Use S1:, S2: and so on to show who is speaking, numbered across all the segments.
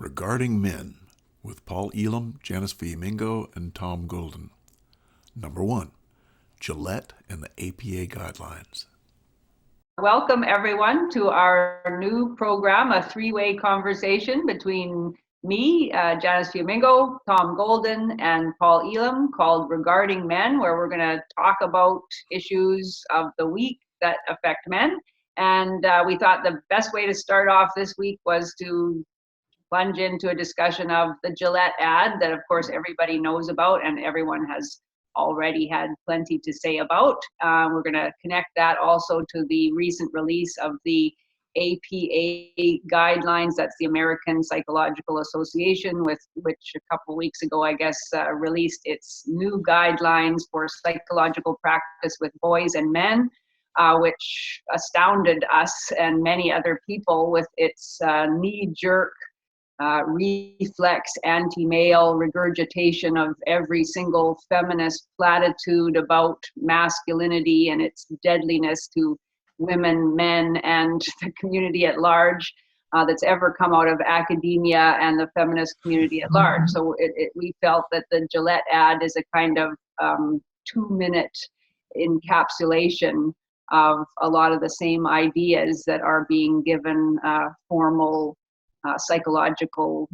S1: Regarding Men with Paul Elam, Janice Fiamengo, and Tom Golden. Number 1, Gillette and the APA Guidelines.
S2: Welcome everyone to our new program, a three-way conversation between me, Janice Fiamengo, Tom Golden, and Paul Elam called Regarding Men, where we're going to talk about issues of the week that affect men. And we thought the best way to start off this week was to plunge into a discussion of the Gillette ad that, of course, everybody knows about and everyone has already had plenty to say about. We're going to connect that also to the recent release of the APA guidelines. That's the American Psychological Association, with which a couple weeks ago, I guess, released its new guidelines for psychological practice with boys and men, which astounded us and many other people with its knee-jerk reflex anti-male regurgitation of every single feminist platitude about masculinity and its deadliness to women, men, and the community at large that's ever come out of academia and the feminist community at large. So we felt that the Gillette ad is a kind of 2-minute encapsulation of a lot of the same ideas that are being given formal psychological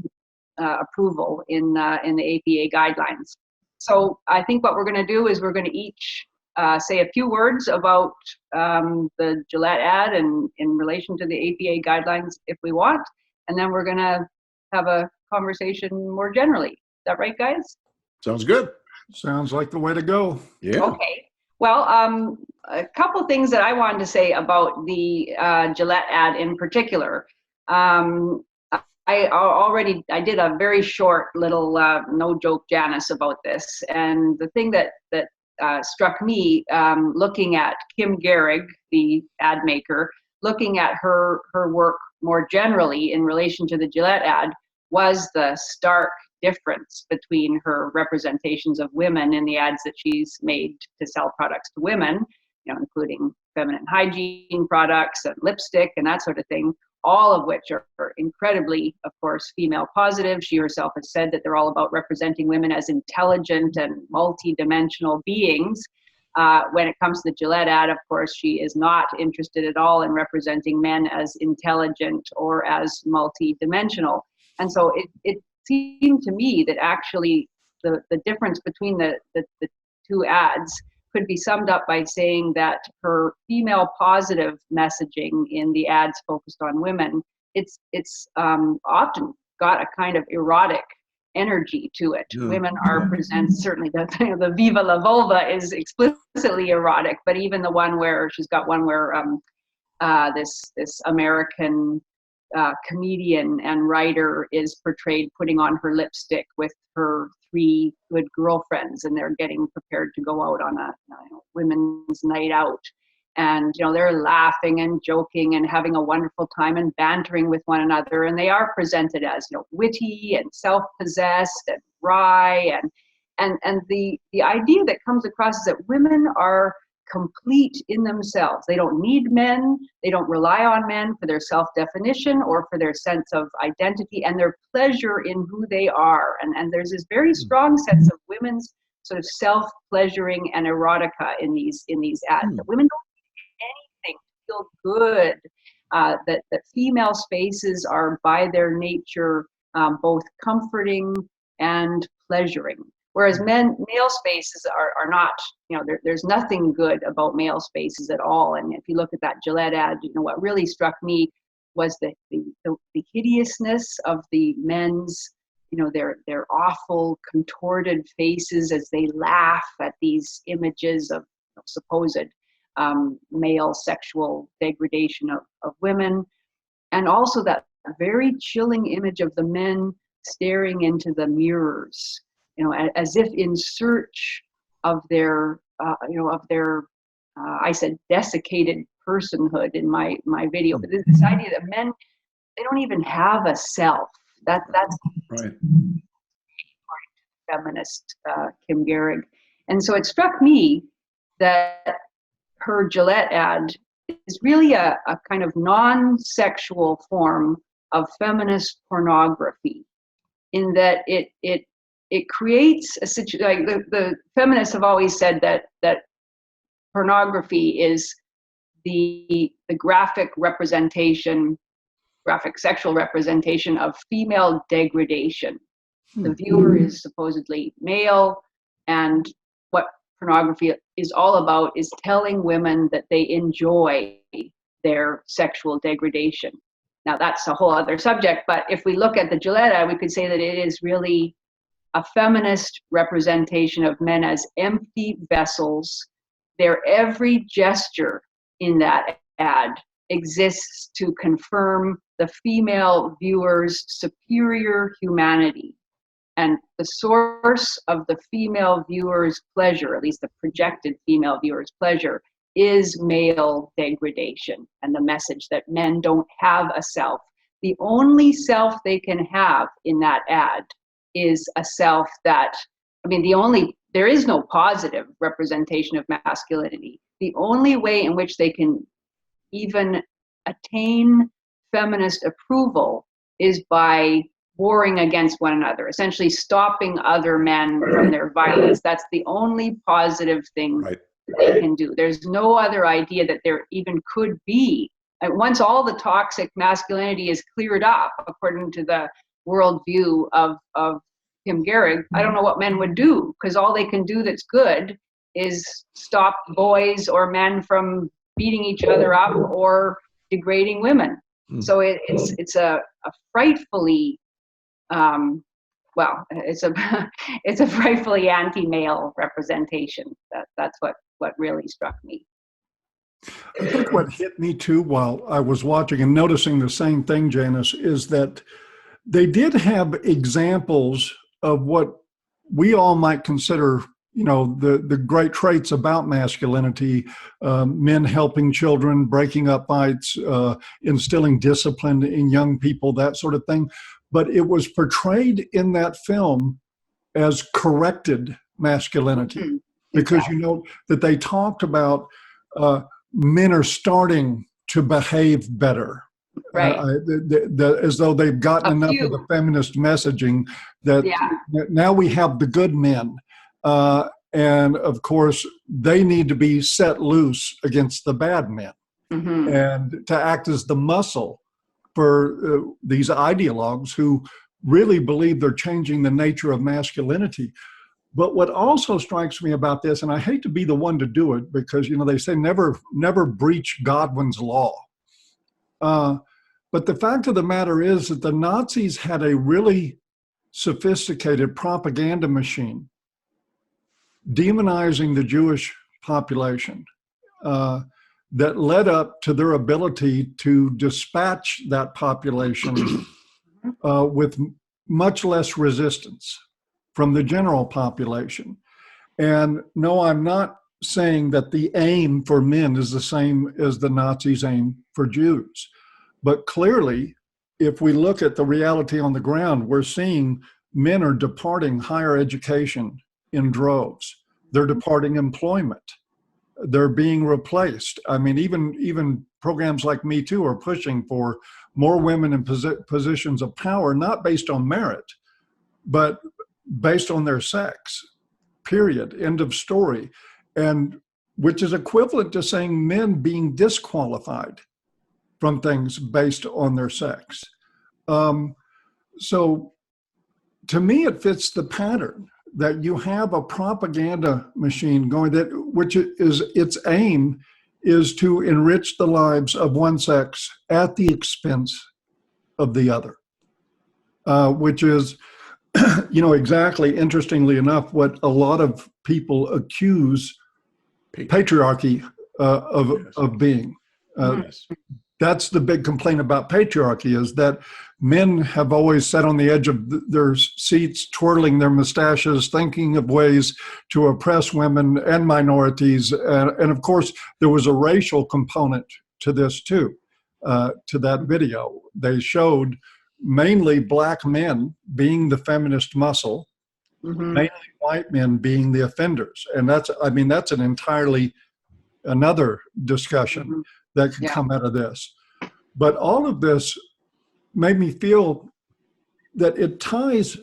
S2: approval in the APA guidelines. So I think what we're going to do is we're going to each say a few words about the Gillette ad and in relation to the APA guidelines if we want, and then we're going to have a conversation more generally. Is that right, guys?
S1: Sounds good.
S3: Sounds like the way to go.
S1: Yeah.
S2: Okay. Well, a couple things that I wanted to say about the Gillette ad in particular. I did a very short little no joke Janice about this, and the thing that struck me looking at Kim Gehrig, the ad maker, looking at her work more generally in relation to the Gillette ad, was the stark difference between her representations of women in the ads that she's made to sell products to women, including feminine hygiene products and lipstick and that sort of thing, all of which are incredibly, of course, female positive. She herself has said that they're all about representing women as intelligent and multi-dimensional beings. When it comes to the Gillette ad, of course, she is not interested at all in representing men as intelligent or as multi-dimensional. And so it seemed to me that actually the difference between the two ads could be summed up by saying that her female positive messaging in the ads focused on women, it's often got a kind of erotic energy to it. Yeah. Women are present, certainly the Viva la Vulva is explicitly erotic, but even the one where she's got one where this American comedian and writer is portrayed putting on her lipstick with her 3 good girlfriends, and they're getting prepared to go out on a women's night out, and they're laughing and joking and having a wonderful time and bantering with one another, and they are presented as witty and self-possessed and wry, and the idea that comes across is that women are complete in themselves. They don't need men. They don't rely on men for their self-definition or for their sense of identity and their pleasure in who they are. And there's this very strong sense of women's sort of self-pleasuring and erotica in these ads. That women don't need anything to feel good. That female spaces are by their nature both comforting and pleasuring. Whereas male spaces are not, there's nothing good about male spaces at all. And if you look at that Gillette ad, what really struck me was the hideousness of the men's, their awful contorted faces as they laugh at these images of supposed male sexual degradation of women. And also that very chilling image of the men staring into the mirrors, as if in search of their, I said desiccated personhood in my video, but this idea that men, they don't even have a self. That's right. Feminist Kim Gehrig. And so it struck me that her Gillette ad is really a kind of non-sexual form of feminist pornography, in that it creates a situation. Like the feminists have always said that pornography is the graphic sexual representation of female degradation. The viewer is supposedly male, and what pornography is all about is telling women that they enjoy their sexual degradation. Now that's a whole other subject, but if we look at the Gillette ad, we could say that it is really a feminist representation of men as empty vessels. Their every gesture in that ad exists to confirm the female viewer's superior humanity. And the source of the female viewer's pleasure, at least the projected female viewer's pleasure, is male degradation and the message that men don't have a self. The only self they can have in that ad is a self that, there is no positive representation of masculinity. The only way in which they can even attain feminist approval is by warring against one another, essentially stopping other men from their violence. That's the only positive thing they can do. There's no other idea that there even could be. And once all the toxic masculinity is cleared up, according to the worldview of Kim Gehrig, I don't know what men would do, because all they can do that's good is stop boys or men from beating each other up or degrading women. So it's a frightfully it's a frightfully anti-male representation. That's what really struck me.
S3: I think what hit me too while I was watching and noticing the same thing, Janice, is that they did have examples of what we all might consider, the great traits about masculinity, men helping children, breaking up fights, instilling discipline in young people, that sort of thing. But it was portrayed in that film as corrected masculinity, because that they talked about men are starting to behave better,
S2: right?
S3: As though they've gotten enough of the feminist messaging that now we have the good men, and of course they need to be set loose against the bad men, and to act as the muscle for these ideologues who really believe they're changing the nature of masculinity. But what also strikes me about this, and I hate to be the one to do it, because they say never breach Godwin's law. But the fact of the matter is that the Nazis had a really sophisticated propaganda machine demonizing the Jewish population, that led up to their ability to dispatch that population with much less resistance from the general population. And no, I'm not saying that the aim for men is the same as the Nazis' aim for Jews. But clearly, if we look at the reality on the ground, we're seeing men are departing higher education in droves. They're departing employment. They're being replaced. Even programs like Me Too are pushing for more women in positions of power, not based on merit, but based on their sex, period, end of story. And which is equivalent to saying men being disqualified from things based on their sex. So to me, it fits the pattern that you have a propaganda machine going which is its aim is to enrich the lives of one sex at the expense of the other, which is, exactly, interestingly enough, what a lot of people accuse patriarchy of being. That's the big complaint about patriarchy, is that men have always sat on the edge of their seats, twirling their mustaches, thinking of ways to oppress women and minorities. And of course, there was a racial component to this too, to that video. They showed mainly black men being the feminist muscle, mainly white men being the offenders. And that's an entirely another discussion that can come out of this. But all of this made me feel that it ties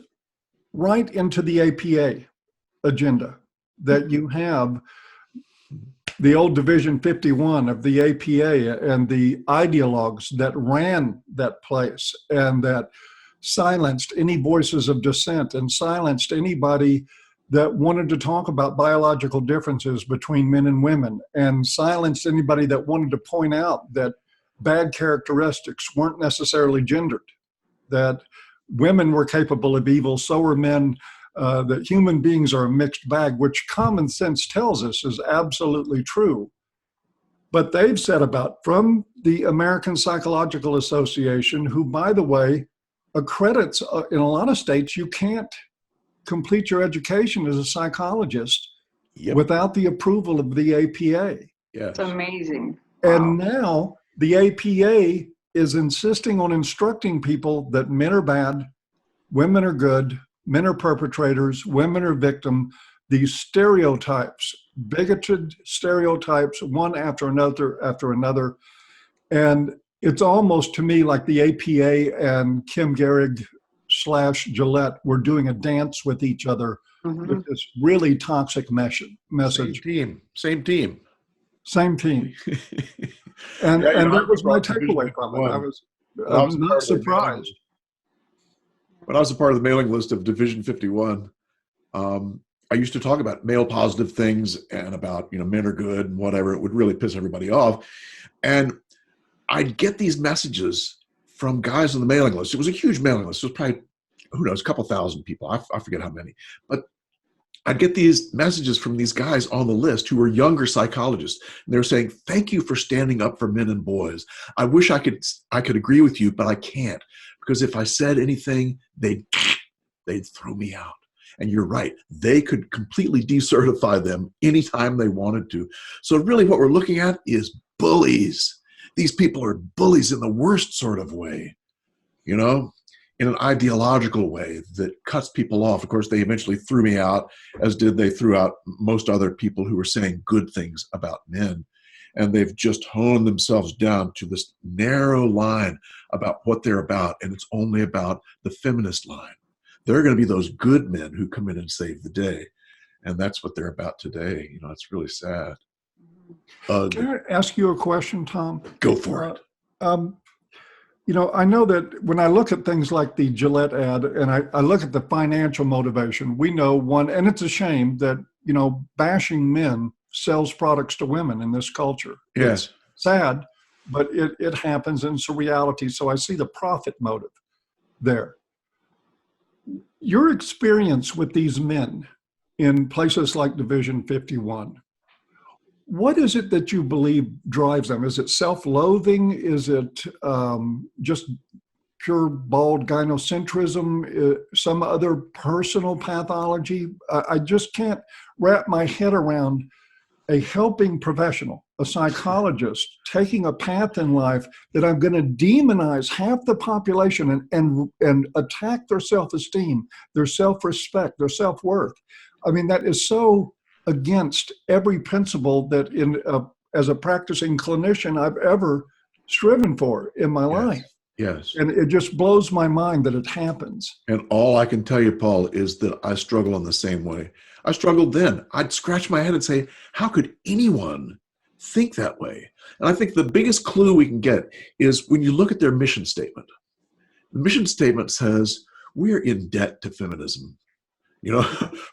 S3: right into the APA agenda, that you have the old Division 51 of the APA and the ideologues that ran that place and that silenced any voices of dissent and silenced anybody that wanted to talk about biological differences between men and women, and silenced anybody that wanted to point out that bad characteristics weren't necessarily gendered, that women were capable of evil, so were men, that human beings are a mixed bag, which common sense tells us is absolutely true. But they've said about, from the American Psychological Association, who, by the way, accredits in a lot of states, you can't complete your education as a psychologist without the approval of the APA.
S2: It's amazing.
S3: And now the APA is insisting on instructing people that men are bad, women are good, men are perpetrators, women are victim. These stereotypes, bigoted stereotypes, one after another. And it's almost to me like the APA and Kim Gehrig / Gillette were doing a dance with each other with this really toxic message.
S1: Same team.
S3: And that was my takeaway from it. I was not surprised.
S1: When I was a part of the mailing list of Division 51, I used to talk about male positive things and about, men are good and whatever. It would really piss everybody off. And I'd get these messages from guys on the mailing list. It was a huge mailing list. It was probably, who knows, a couple thousand people. I forget how many. But I'd get these messages from these guys on the list who were younger psychologists. And they were saying, thank you for standing up for men and boys. I wish I could agree with you, but I can't. Because if I said anything, they'd throw me out. And you're right. They could completely decertify them anytime they wanted to. So really what we're looking at is bullies. These people are bullies in the worst sort of way, in an ideological way that cuts people off. Of course, they eventually threw me out, as they threw out most other people who were saying good things about men. And they've just honed themselves down to this narrow line about what they're about. And it's only about the feminist line. They're going to be those good men who come in and save the day. And that's what they're about today. It's really sad.
S3: Can I ask you a question, Tom?
S1: Go for it.
S3: I know that when I look at things like the Gillette ad and I look at the financial motivation, we know one, and it's a shame that, bashing men sells products to women in this culture.
S1: Yes.
S3: It's sad, but it happens and it's a reality. So I see the profit motive there. Your experience with these men in places like Division 51, what is it that you believe drives them? Is it self-loathing? Is it just pure bald gynocentrism? Some other personal pathology? I just can't wrap my head around a helping professional, a psychologist, taking a path in life that I'm going to demonize half the population and attack their self-esteem, their self-respect, their self-worth. I mean, that is so against every principle that as a practicing clinician I've ever striven for in my life.
S1: Yes.
S3: And it just blows my mind that it happens.
S1: And all I can tell you, Paul, is that I struggle in the same way. I struggled then. I'd scratch my head and say, how could anyone think that way? And I think the biggest clue we can get is when you look at their mission statement. The mission statement says, we're in debt to feminism.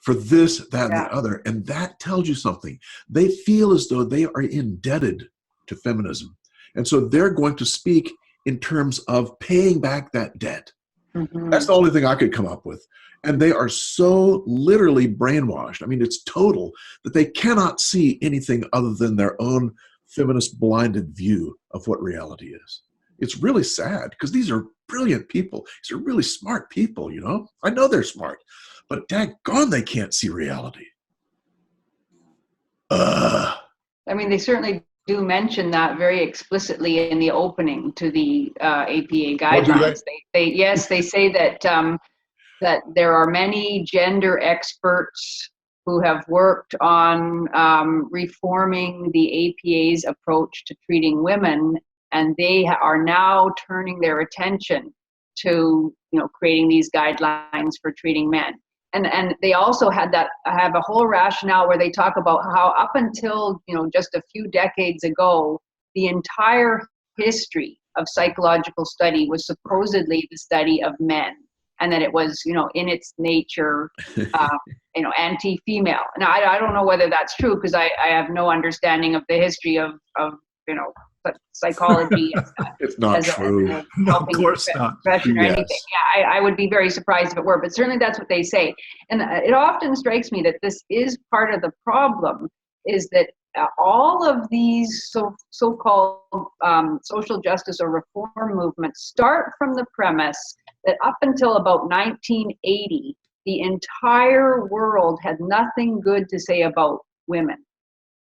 S1: For this, that, and the other. And that tells you something. They feel as though they are indebted to feminism. And so they're going to speak in terms of paying back that debt. Mm-hmm. That's the only thing I could come up with. And they are so literally brainwashed. I mean, it's total that they cannot see anything other than their own feminist blinded view of what reality is. It's really sad because these are brilliant people. These are really smart people, I know they're smart. But daggone, they can't see reality.
S2: They certainly do mention that very explicitly in the opening to the APA guidelines. They say that that there are many gender experts who have worked on reforming the APA's approach to treating women, and they are now turning their attention to, creating these guidelines for treating men. And they also have a whole rationale where they talk about how up until, just a few decades ago, the entire history of psychological study was supposedly the study of men, and that it was, in its nature, anti-female. And I don't know whether that's true, because I have no understanding of the history of psychology.
S1: It's not true.
S3: No, of course not.
S2: Profession or
S1: Yes.
S2: anything. Yeah, I would be very surprised if it were, but certainly that's what they say. And it often strikes me that this is part of the problem, is that all of these so-called social justice or reform movements start from the premise that up until about 1980, the entire world had nothing good to say about women.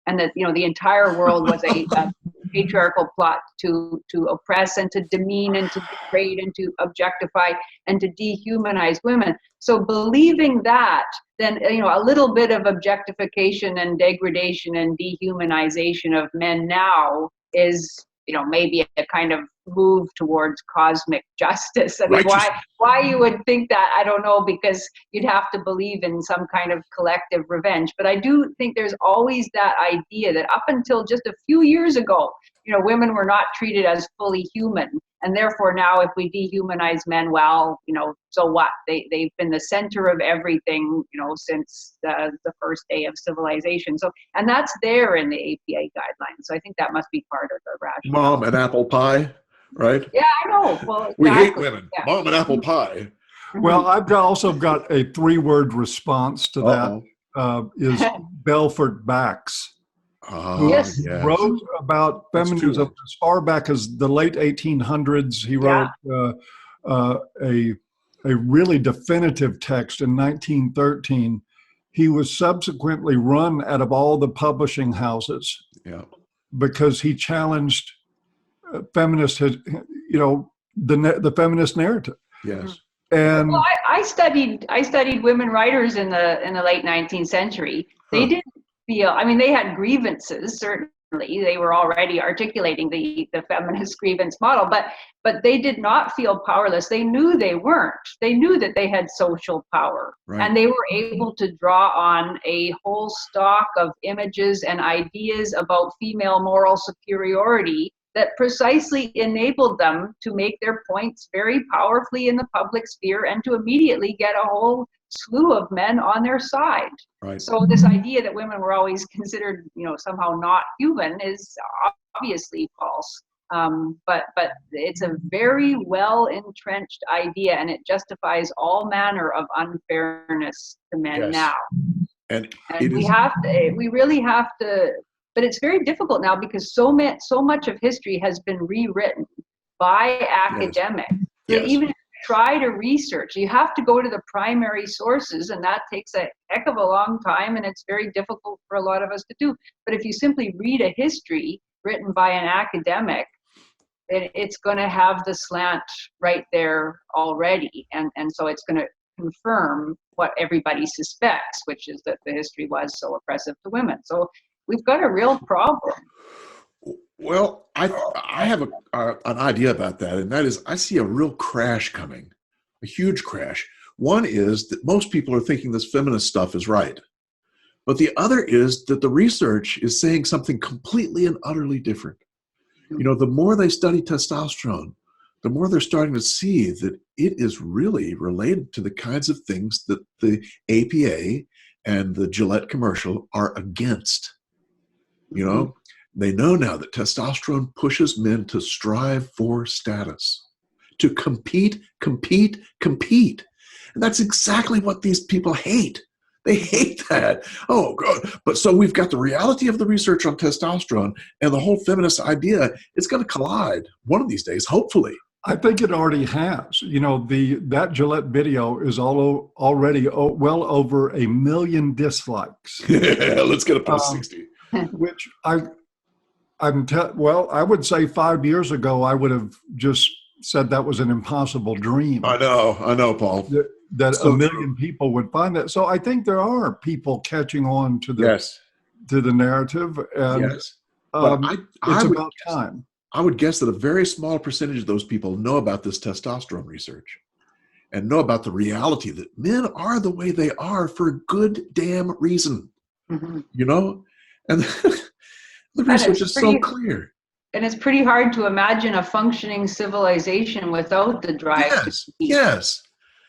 S2: And that, the entire world was a patriarchal plot to oppress and to demean and to degrade and to objectify and to dehumanize women. So believing that, then, a little bit of objectification and degradation and dehumanization of men now is, maybe a kind of move towards cosmic justice. I mean, why you would think that, I don't know, because you'd have to believe in some kind of collective revenge. But I do think there's always that idea that up until just a few years ago, women were not treated as fully human. And therefore now if we dehumanize men, well, so what? They've been the center of everything, since the first day of civilization. So, and that's there in the APA guidelines. So I think that must be part of the rationale.
S1: Mom and apple pie, right?
S2: Yeah, I know. Well, exactly.
S1: We hate women.
S2: Yeah.
S1: Mom and apple pie.
S3: Well, I've also got a 3-word response to that, is Belfort Bax, who
S2: Yes.
S3: wrote about
S1: That's
S3: feminism
S1: true.
S3: as far back as the late 1800s. He wrote a really definitive text in 1913. He was subsequently run out of all the publishing houses because he challenged feminist, the feminist narrative.
S1: Yes.
S3: And
S2: well, I studied women writers in the late 19th century. They didn't feel, I mean, they had grievances, certainly. They were already articulating the feminist grievance model, but they did not feel powerless. They knew they weren't. They knew that they had social power, and they were able to draw on a whole stock of images and ideas about female moral superiority that precisely enabled them to make their points very powerfully in the public sphere and to immediately get a whole slew of men on their side.
S1: Right.
S2: So this idea that women were always considered, somehow not human is obviously false. But it's a very well entrenched idea, and it justifies all manner of unfairness to men now.
S1: And
S2: we really have to. But it's very difficult now because so much of history has been rewritten by academics.
S1: Yes.
S2: Even if you try to research, you have to go to the primary sources, and that takes a heck of a long time, and it's very difficult for a lot of us to do. But if you simply read a history written by an academic, it's going to have the slant right there already, and so it's going to confirm what everybody suspects, which is that the history was so oppressive to women. So we've got a real problem.
S1: Well, I have an idea about that, and that is I see a real crash coming, a huge crash. One is that most people are thinking this feminist stuff is right. But the other is that the research is saying something completely and utterly different. The more they study testosterone, the more they're starting to see that it is really related to the kinds of things that the APA and the Gillette commercial are against. They know now that testosterone pushes men to strive for status, to compete. And that's exactly what these people hate. They hate that. Oh, God. But so we've got the reality of the research on testosterone and the whole feminist idea. It's going to collide one of these days, hopefully.
S3: I think it already has. That Gillette video is already well over 1 million dislikes.
S1: Let's get up to 60.
S3: Which I would say 5 years ago, I would have just said that was an impossible dream.
S1: I know, Paul.
S3: That
S1: So
S3: 1 million people would find that. So I think there are people catching on to the narrative, and
S1: But
S3: it's about time.
S1: I would guess that a very small percentage of those people know about this testosterone research and know about the reality that men are the way they are for a good damn reason, you know? And the research is so clear.
S2: And it's pretty hard to imagine a functioning civilization without the drive to compete.
S1: Yes.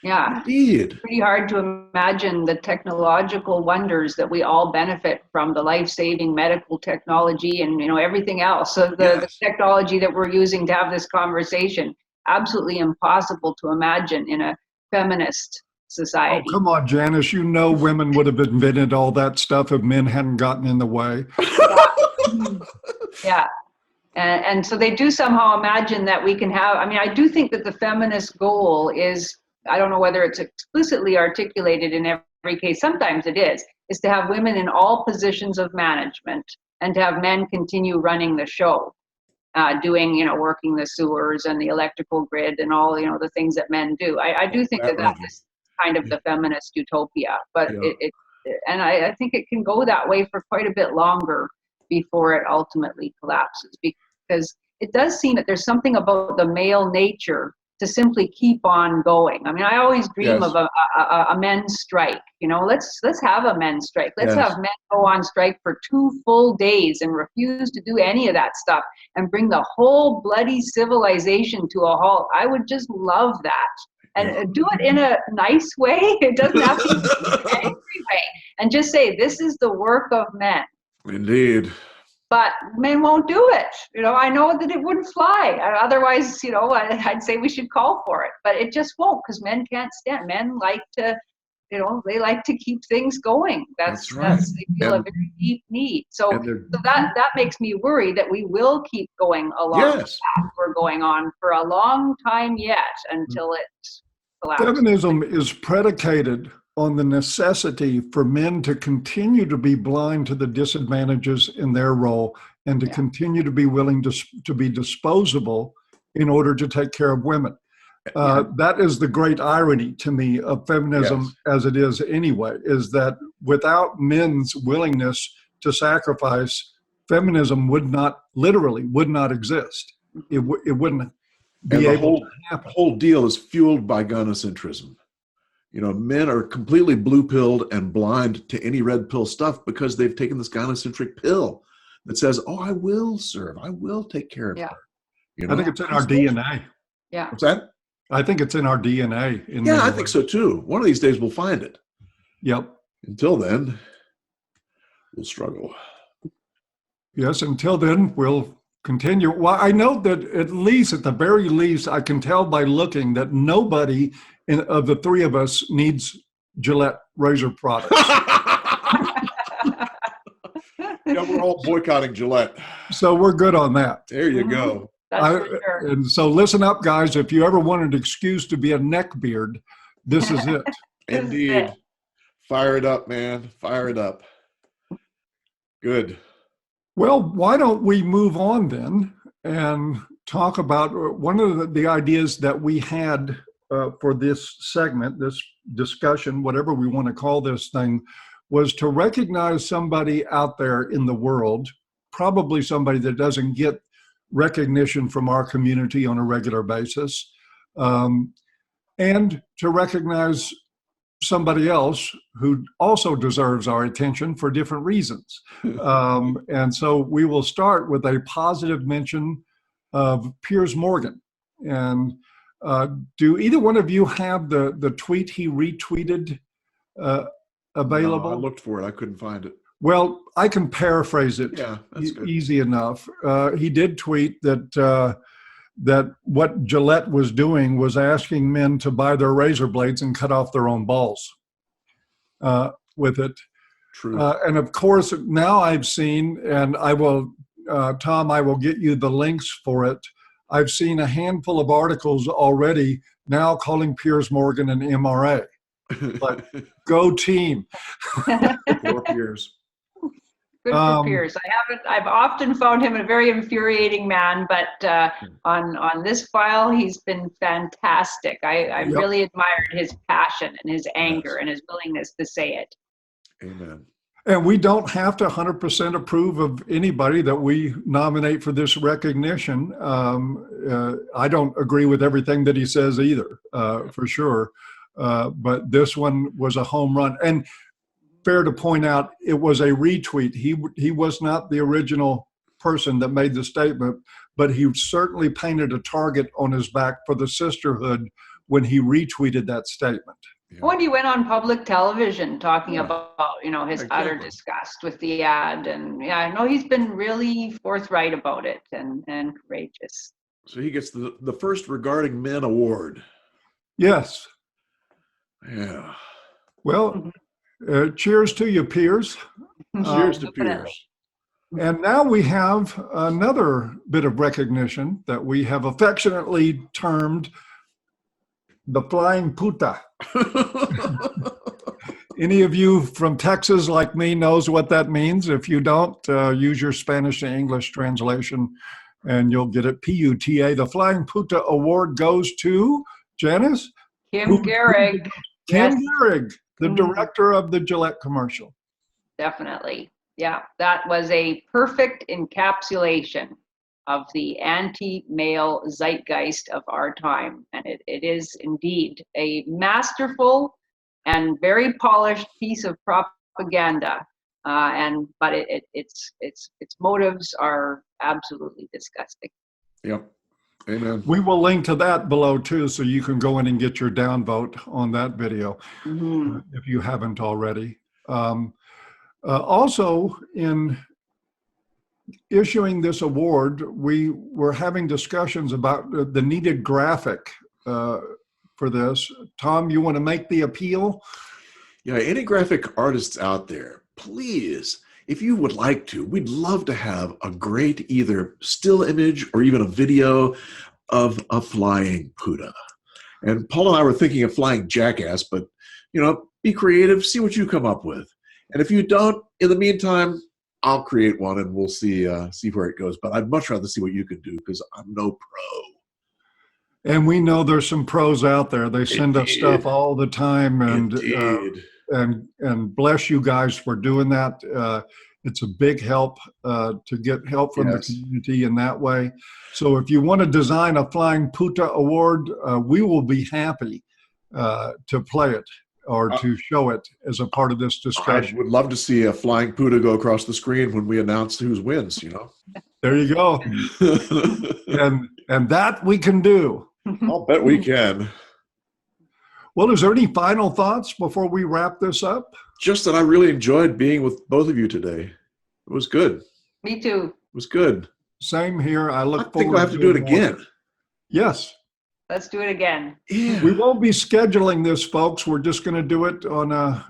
S2: Yeah.
S1: Indeed.
S2: Pretty hard to imagine the technological wonders that we all benefit from, the life-saving medical technology and, you know, everything else. So the technology that we're using to have this conversation, absolutely impossible to imagine in a feminist society.
S3: Oh, come on, Janice. You know women would have invented all that stuff if men hadn't gotten in the way.
S2: Yeah. And so they do somehow imagine that we can have, I mean, I do think that the feminist goal is, I don't know whether it's explicitly articulated in every case, sometimes it is to have women in all positions of management and to have men continue running the show, doing, you know, working the sewers and the electrical grid and all, you know, the things that men do. I do think that is kind of the feminist utopia, but and I think it can go that way for quite a bit longer before it ultimately collapses, because it does seem that there's something about the male nature to simply keep on going. I mean, I always dream of a men's strike. You know, let's have a men's strike. Let's have men go on strike for 2 full days and refuse to do any of that stuff and bring the whole bloody civilization to a halt. I would just love that. And do it in a nice way. It doesn't have to be an angry way. And just say, this is the work of men.
S1: Indeed.
S2: But men won't do it. You know, I know that it wouldn't fly. Otherwise, you know, I'd say we should call for it. But it just won't, because men can't stand. Men like to, you know, they like to keep things going. That's right. They feel a very deep need. So that makes me worry that we will keep going along the path we're going on for a long time yet until it collapses.
S3: Feminism is predicated on the necessity for men to continue to be blind to the disadvantages in their role and to continue to be willing to be disposable in order to take care of women. That is the great irony to me of feminism as it is anyway, is that without men's willingness to sacrifice, feminism would not exist. It wouldn't be able to happen.
S1: The whole deal is fueled by gynocentrism. You know, men are completely blue-pilled and blind to any red pill stuff because they've taken this gynocentric pill that says, oh, I will serve. I will take care of her. You know?
S3: I think it's in our DNA.
S2: Yeah.
S1: What's that?
S3: I think it's in our DNA.
S1: I think so too. One of these days we'll find it.
S3: Yep.
S1: Until then, we'll struggle.
S3: Yes, until then, we'll continue. Well, I know that at the very least, I can tell by looking that nobody of the three of us needs Gillette razor products.
S1: We're all boycotting Gillette.
S3: So we're good on that.
S1: There you go.
S2: That's for sure.
S3: And so listen up, guys. If you ever wanted an excuse to be a neckbeard, this is it.
S1: Indeed. Fire it up, man. Fire it up. Good.
S3: Well, why don't we move on then and talk about one of the ideas that we had for this segment, this discussion, whatever we want to call this thing, was to recognize somebody out there in the world, probably somebody that doesn't get recognition from our community on a regular basis, and to recognize somebody else who also deserves our attention for different reasons. And so we will start with a positive mention of Piers Morgan. And do either one of you have the tweet he retweeted available?
S1: No, I looked for it. I couldn't find it.
S3: Well, I can paraphrase it easy enough. He did tweet that what Gillette was doing was asking men to buy their razor blades and cut off their own balls with it.
S1: True.
S3: And of course, now I've seen, and I will, Tom, I will get you the links for it. I've seen a handful of articles already now calling Piers Morgan an MRA. But go team.
S1: Poor Piers.
S2: Good for Piers. I've often found him a very infuriating man, but on this file, he's been fantastic. I really admired his passion and his anger and his willingness to say it.
S1: Amen.
S3: And we don't have to 100% approve of anybody that we nominate for this recognition. I don't agree with everything that he says either, for sure. But this one was a home run. And fair to point out, it was a retweet. He was not the original person that made the statement, but he certainly painted a target on his back for the sisterhood when he retweeted that statement.
S1: Yeah.
S2: When he went on public television talking about, his utter
S1: Exactly.
S2: disgust with the ad, and I know he's been really forthright about it and courageous.
S1: So he gets the first Regarding Men award.
S3: Yes.
S1: Yeah.
S3: Well, cheers to you, Piers.
S1: Cheers to
S2: Definitely.
S1: Piers.
S3: And now we have another bit of recognition that we have affectionately termed the Flying Puta. Any of you from Texas like me knows what that means. If you don't, use your Spanish to English translation and you'll get it. PUTA. The Flying Puta Award goes to Janice?
S2: Kim Garrig.
S3: Kim
S2: Yes.
S3: Garrig, the
S2: Mhm.
S3: director of the Gillette commercial.
S2: Definitely. Yeah, that was a perfect encapsulation of the anti-male zeitgeist of our time. And it is indeed a masterful and very polished piece of propaganda. But its motives are absolutely disgusting.
S1: Yep. Amen.
S3: We will link to that below too, so you can go in and get your downvote on that video if you haven't already. Also, in issuing this award, we were having discussions about the needed graphic for this. Tom, you want to make the appeal?
S1: Yeah, any graphic artists out there, please, if you would like to, we'd love to have a great either still image or even a video of a flying Puta. And Paul and I were thinking of flying jackass, but, be creative, see what you come up with. And if you don't, in the meantime, I'll create one and we'll see where it goes. But I'd much rather see what you can do because I'm no pro.
S3: And we know there's some pros out there. They send us stuff all the time, and and bless you guys for doing that. It's a big help to get help from the community in that way. So if you want to design a Flying Puta award, we will be happy to play it or to show it as a part of this discussion.
S1: I would love to see a flying Puta go across the screen when we announce who wins,
S3: There you go. and that we can do.
S1: I'll bet we can.
S3: Well, is there any final thoughts before we wrap this up?
S1: Just that I really enjoyed being with both of you today. It was good.
S2: Me too.
S1: It was good.
S3: Same here. I look
S1: I
S3: forward
S1: think I'll have to do it
S3: doing more.
S1: again.
S3: Yes.
S2: Let's do it again.
S1: Yeah.
S3: We won't be scheduling this, folks. We're just going to do it on a,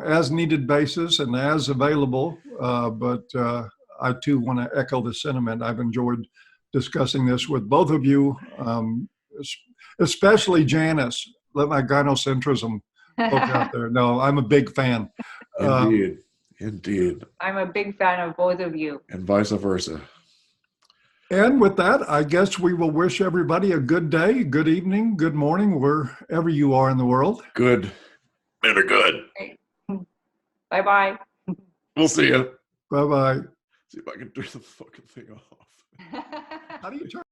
S3: as needed basis and as available. But I too want to echo the sentiment. I've enjoyed discussing this with both of you, especially Janice. Let my gynocentrism poke out there. No, I'm a big fan.
S1: Indeed.
S2: I'm a big fan of both of you.
S1: And vice versa.
S3: And with that, I guess we will wish everybody a good day, good evening, good morning, wherever you are in the world.
S1: Good. Men are good.
S2: Bye-bye.
S1: We'll see you.
S3: Bye-bye.
S1: See if I can turn the fucking thing off.
S3: How do you turn